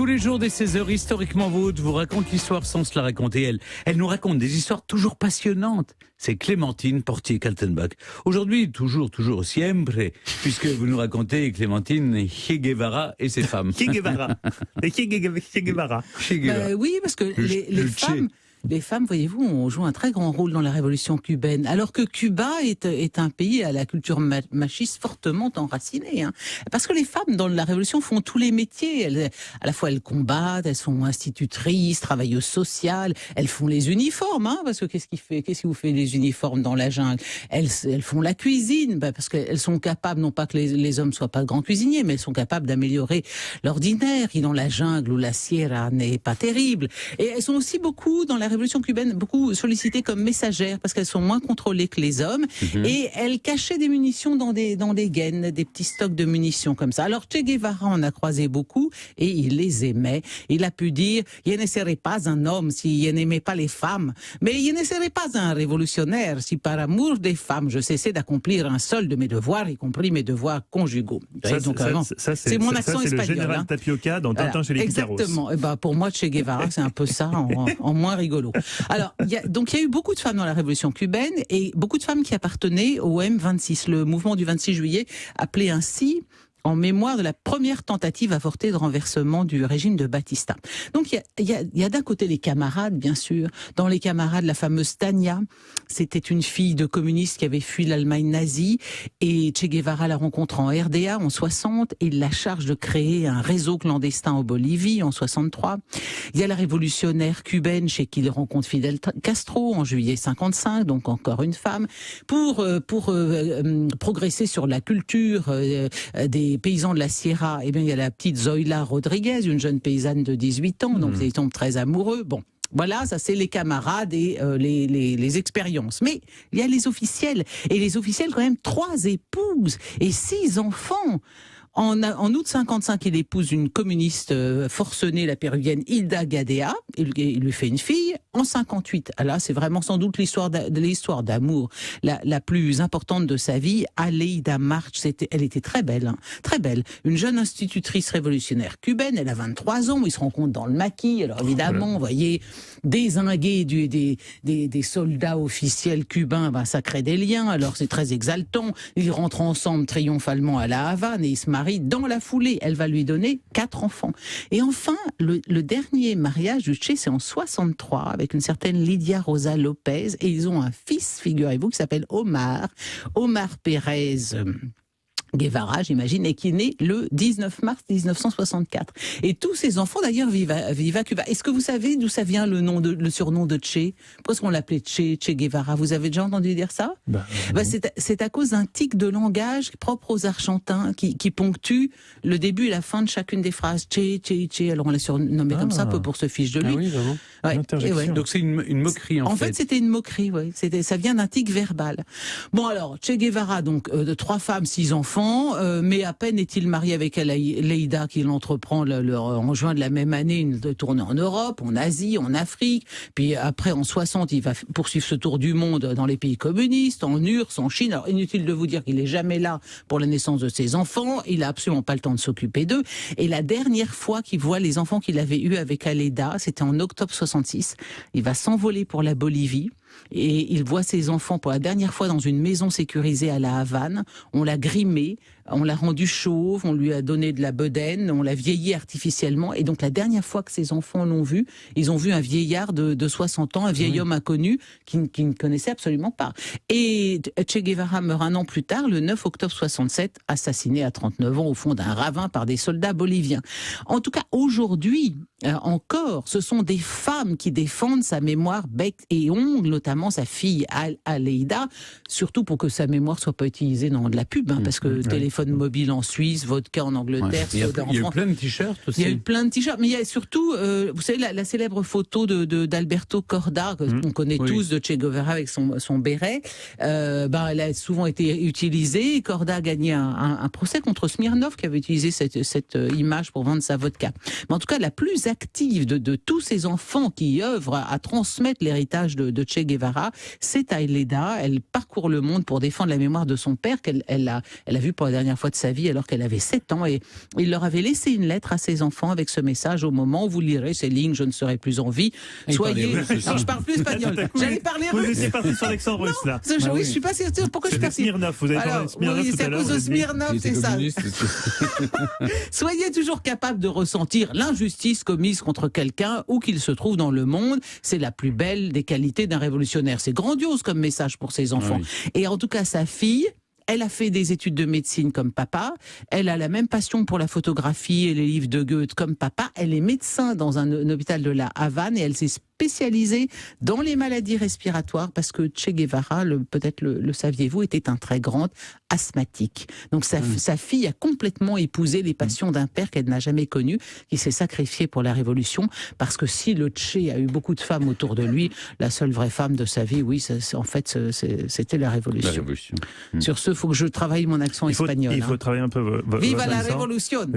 Tous les jours dès 16h, Historiquement Vôtre vous raconte l'histoire sans se la raconter. Elle nous raconte des histoires toujours passionnantes. C'est Clémentine Portier-Kaltenbach. Aujourd'hui, toujours siempre, puisque vous nous racontez Clémentine Che Guevara et ses femmes. Che Guevara. Oui, parce que les femmes, voyez-vous, ont joué un très grand rôle dans la révolution cubaine, alors que Cuba est un pays à la culture machiste fortement enracinée. Parce que les femmes, dans la révolution, font tous les métiers. À la fois, elles combattent, elles sont institutrices, travailleuses sociales, elles font les uniformes, parce que qu'est-ce qui vous fait les uniformes dans la jungle? Elles font la cuisine, parce qu'elles sont capables, non pas que les hommes soient pas grands cuisiniers, mais elles sont capables d'améliorer l'ordinaire, qui dans la jungle où la sierra n'est pas terrible. Et elles sont aussi beaucoup, dans la révolution cubaine, beaucoup sollicitées comme messagères parce qu'elles sont moins contrôlées que les hommes et elles cachaient des munitions dans des gaines, des petits stocks de munitions comme ça. Alors Che Guevara en a croisé beaucoup et il les aimait. Il a pu dire « Je ne serais pas un homme si je n'aimais pas les femmes, mais je ne serais pas un révolutionnaire si par amour des femmes je cessais d'accomplir un seul de mes devoirs, y compris mes devoirs conjugaux. » C'est mon accent espagnol. C'est le général Tapioca dans Tintin chez les Picaros. Exactement. Et pour moi, Che Guevara, c'est un peu ça en moins rigolo. Alors, il y a eu beaucoup de femmes dans la révolution cubaine et beaucoup de femmes qui appartenaient au M26, le mouvement du 26 juillet, appelé ainsi en mémoire de la première tentative avortée de renversement du régime de Batista. Donc il y a d'un côté les camarades, bien sûr. Dans les camarades, la fameuse Tania, c'était une fille de communiste qui avait fui l'Allemagne nazie et Che Guevara la rencontre en RDA en 60 et il la charge de créer un réseau clandestin en Bolivie en 63. Il y a la révolutionnaire cubaine chez qui il rencontre Fidel Castro en juillet 55, donc encore une femme, pour progresser sur la culture des paysans de la Sierra. Eh bien, il y a la petite Zoila Rodriguez, une jeune paysanne de 18 ans, donc ils tombent très amoureux. Bon. Voilà, ça c'est les camarades et les expériences. Mais il y a les officiels. Et les officiels, quand même, 3 épouses et 6 enfants. En août 55, il épouse une communiste forcenée, la péruvienne Hilda Gadea. Il lui fait une fille. En 58, là, c'est vraiment sans doute l'histoire d'amour la plus importante de sa vie. Aleida March, elle était très belle, très belle. Une jeune institutrice révolutionnaire cubaine. Elle a 23 ans. Ils se rencontrent dans le maquis. Alors évidemment, vous voyez, dézinguer des soldats officiels cubains, ça crée des liens. Alors c'est très exaltant. Ils rentrent ensemble triomphalement à la Havane et ils se marient dans la foulée. Elle va lui donner 4 enfants. Et enfin, le dernier mariage du Che, c'est en 63, avec une certaine Lydia Rosa Lopez, et ils ont un fils, figurez-vous, qui s'appelle Omar Pérez Guevara, j'imagine, et qui est né le 19 mars 1964. Et tous ces enfants, d'ailleurs, vivent à Cuba. Est-ce que vous savez d'où ça vient le surnom de Che? Pourquoi est-ce qu'on l'appelait Che Guevara? Vous avez déjà entendu dire ça? C'est à cause d'un tic de langage propre aux Argentins qui ponctue le début et la fin de chacune des phrases. Che. Alors on l'a surnommé comme ça, un peu pour se fiche de lui. Ah oui, vraiment. Ouais. Donc c'est une moquerie en fait. En fait, c'était une moquerie, oui. Ça vient d'un tic verbal. Bon alors, Che Guevara, donc de 3 femmes, 6 enfants. Mais à peine est-il marié avec Aleida qu'il entreprend en juin de la même année une tournée en Europe, en Asie, en Afrique. Puis après, en 60, il va poursuivre ce tour du monde dans les pays communistes, en URSS, en Chine. Alors inutile de vous dire qu'il est jamais là pour la naissance de ses enfants. Il a absolument pas le temps de s'occuper d'eux. Et la dernière fois qu'il voit les enfants qu'il avait eus avec Aleida, c'était en octobre 66. Il va s'envoler pour la Bolivie. Et il voit ses enfants pour la dernière fois dans une maison sécurisée à la Havane. On l'a grimé, on l'a rendu chauve, on lui a donné de la bedaine, on l'a vieilli artificiellement. Et donc la dernière fois que ses enfants l'ont vu, ils ont vu un vieillard de 60 ans, un vieil homme inconnu qui ne connaissait absolument pas. Et Che Guevara meurt un an plus tard, le 9 octobre 67, assassiné à 39 ans au fond d'un ravin par des soldats boliviens. En tout cas, aujourd'hui, encore, ce sont des femmes qui défendent sa mémoire bec et ongles, notamment sa fille Aleida, surtout pour que sa mémoire soit pas utilisée dans de la pub, parce que téléphone mobile en Suisse, vodka en Angleterre, soda en France. Il y a eu plein de t-shirts aussi. Il y a eu plein de t-shirts, mais il y a surtout, vous savez, la célèbre photo d'Alberto Corda, qu'on connaît tous, de Che Guevara avec son béret. Elle a souvent été utilisée. Corda a gagné un procès contre Smirnov qui avait utilisé cette image pour vendre sa vodka. Mais en tout cas, la plus active de tous ces enfants qui œuvrent à transmettre l'héritage de Che Guevara, Guevara, c'est Aïleda. Elle parcourt le monde pour défendre la mémoire de son père qu'elle a vu pour la dernière fois de sa vie alors qu'elle avait 7 ans. Et il leur avait laissé une lettre à ses enfants avec ce message: au moment où vous lirez ces lignes, je ne serai plus en vie. Soyez... Non, je parle plus espagnol. J'allais parler russe. Vous étiez parti sur l'accent russe, là. Oui, je suis pas sûre. Pourquoi je suis parti? Smirnov, vous avez parlé de Smirnov tout à l'heure. C'est à cause de Smirnov, c'est ça. Soyez toujours capable de ressentir l'injustice commise contre quelqu'un où qu'il se trouve dans le monde. C'est la plus belle des qualités d'un révolutionnaire. C'est grandiose comme message pour ses enfants. Oui. Et en tout cas, sa fille, elle a fait des études de médecine comme papa. Elle a la même passion pour la photographie et les livres de Goethe comme papa. Elle est médecin dans un hôpital de la Havane et elle s'est spécialisée dans les maladies respiratoires parce que Che Guevara, peut-être le saviez-vous, était un très grand asthmatique. Donc sa fille a complètement épousé les passions d'un père qu'elle n'a jamais connu, qui s'est sacrifié pour la révolution, parce que si le Che a eu beaucoup de femmes autour de lui, la seule vraie femme de sa vie, oui, en fait, c'était la révolution. La révolution. Sur ce, il faut que je travaille mon accent espagnol. Il faut travailler un peu votre Viva la accent. révolution.